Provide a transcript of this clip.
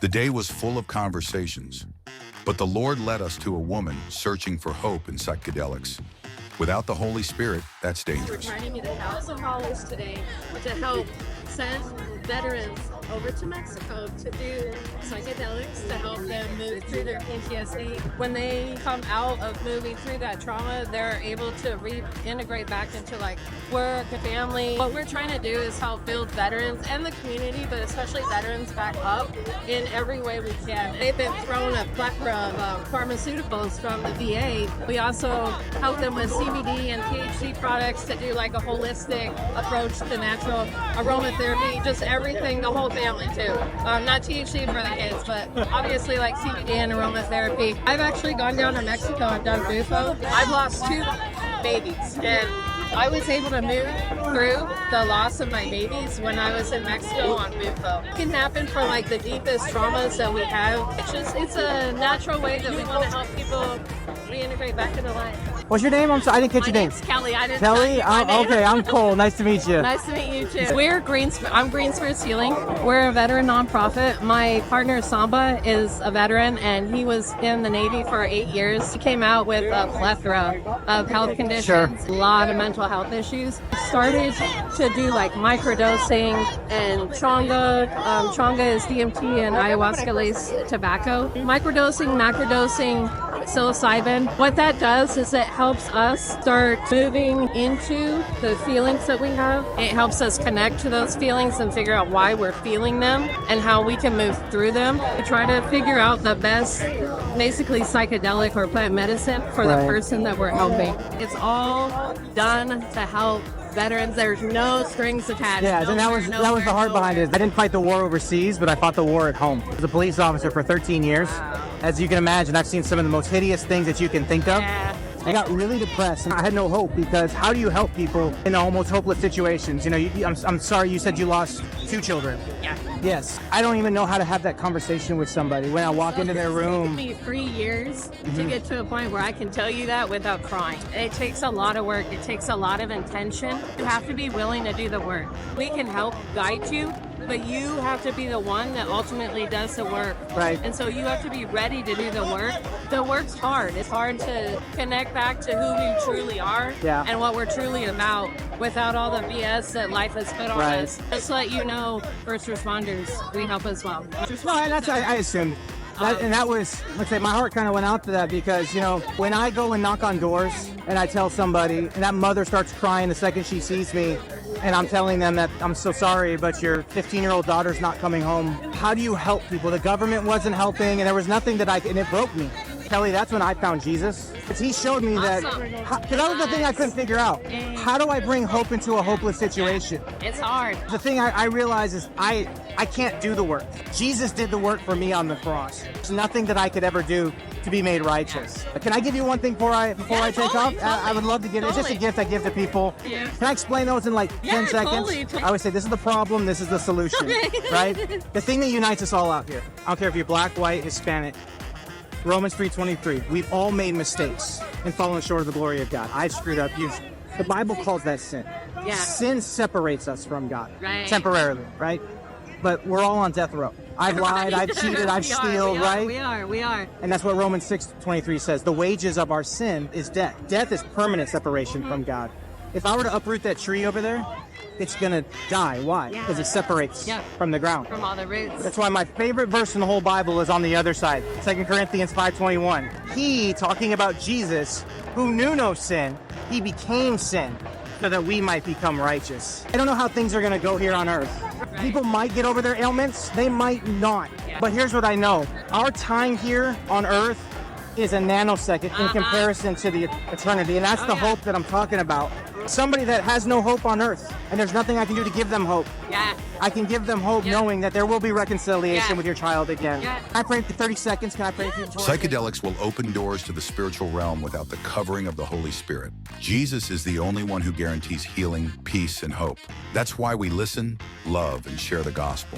The day was full of conversations, but the Lord led us to a woman searching for hope in psychedelics. Without the Holy Spirit, that's dangerous. We're trying to meet 1,000 dollars today to help send veterans over to Mexico to do psychedelics to help them move through their PTSD. When they come out of moving through that trauma, they're able to reintegrate back into like work and family. What we're trying to do is help build veterans and the community, but especially veterans back up in every way we can. They've been thrown a plethora of pharmaceuticals from the VA. We also help them with CBD and THC products to do like a holistic approach to natural aromatherapy, just everything, the whole family too. Not THC for the kids, but obviously like CBD and aromatherapy. I've actually gone down to Mexico and done bufo. I've lost 2 babies, and I was able to move through the loss of my babies when I was in Mexico on bufo. It can happen for like the deepest traumas that we have. It's a natural way that we want to help people reintegrate back into life. What's your name? I didn't catch your name. Kelly. I didn't Kelly? Okay, I'm Cole. Nice to meet you. Nice to meet you too. I'm Green Spirits Healing. We're a veteran nonprofit. My partner Samba is a veteran, and he was in the Navy for 8 years. He came out with a plethora of health conditions, a lot of mental health issues. Started to do like microdosing and chonga. Chonga is DMT and ayahuasca laced tobacco. Microdosing, macrodosing, psilocybin. What that does is it helps us start moving into the feelings that we have. It helps us connect to those feelings and figure out why we're feeling them and how we can move through them. We try to figure out the best, basically psychedelic or plant medicine for the person that we're helping. It's all done to help veterans. There's no strings attached. Yeah, and that was the heart behind it. I didn't fight the war overseas, but I fought the war at home. I was a police officer for 13 years. As you can imagine, I've seen some of the most hideous things that you can think of. Yeah. I got really depressed, and I had no hope, because how do you help people in almost hopeless situations? You know, I'm sorry you said you lost 2 children. Yeah. Yes. I don't even know how to have that conversation with somebody when I walk into their room. It took me 3 years to get to a point where I can tell you that without crying. It takes a lot of work. It takes a lot of intention. You have to be willing to do the work. We can help guide you, but you have to be the one that ultimately does the work. Right. And so you have to be ready to do the work. The work's hard. It's hard to connect back to who we truly are and what we're truly about without all the BS that life has put on us. Just to let you know, first responders, we help as well. No, and that's I assumed. And that was, let's say, my heart kind of went out to that, because, you know, when I go and knock on doors and I tell somebody, and that mother starts crying the second she sees me, and I'm telling them that I'm so sorry, but your 15-year-old daughter's not coming home. How do you help people? The government wasn't helping, and there was nothing that and it broke me. Kelly, that's when I found Jesus. Because he showed me that, because that was the thing I couldn't figure out. How do I bring hope into a hopeless situation? It's hard. The thing I realize is I can't do the work. Jesus did the work for me on the cross. There's nothing that I could ever do to be made righteous. Can I give you one thing before I take off? I would love to give it. It's just a gift I give to people. Yeah. Can I explain those in like 10 seconds? Totally. I would say this is the problem, this is the solution, right? The thing that unites us all out here, I don't care if you're black, white, Hispanic, Romans 3:23, we've all made mistakes and fallen short of the glory of God. I've screwed up. The Bible calls that sin. Yeah. Sin separates us from God, Right. temporarily, right? But we're all on death row. I've lied, I've cheated, I've stolen, right? We are. And that's what Romans 6:23 says. The wages of our sin is death. Death is permanent separation from God. If I were to uproot that tree over there, it's going to die. Why? Because it separates from the ground. From all the roots. That's why my favorite verse in the whole Bible is on the other side. 2 Corinthians 5:21. He, talking about Jesus, who knew no sin, he became sin so that we might become righteous. I don't know how things are going to go here on earth. Right. People might get over their ailments. They might not. Yeah. But here's what I know. Our time here on earth is a nanosecond in comparison to the eternity. And that's the hope that I'm talking about. Somebody that has no hope on earth, and there's nothing I can do to give them hope. Yeah. I can give them hope knowing that there will be reconciliation with your child again. Yeah. Can I pray for 30 seconds? Can I pray for you? Psychedelics will open doors to the spiritual realm without the covering of the Holy Spirit. Jesus is the only one who guarantees healing, peace, and hope. That's why we listen, love, and share the gospel.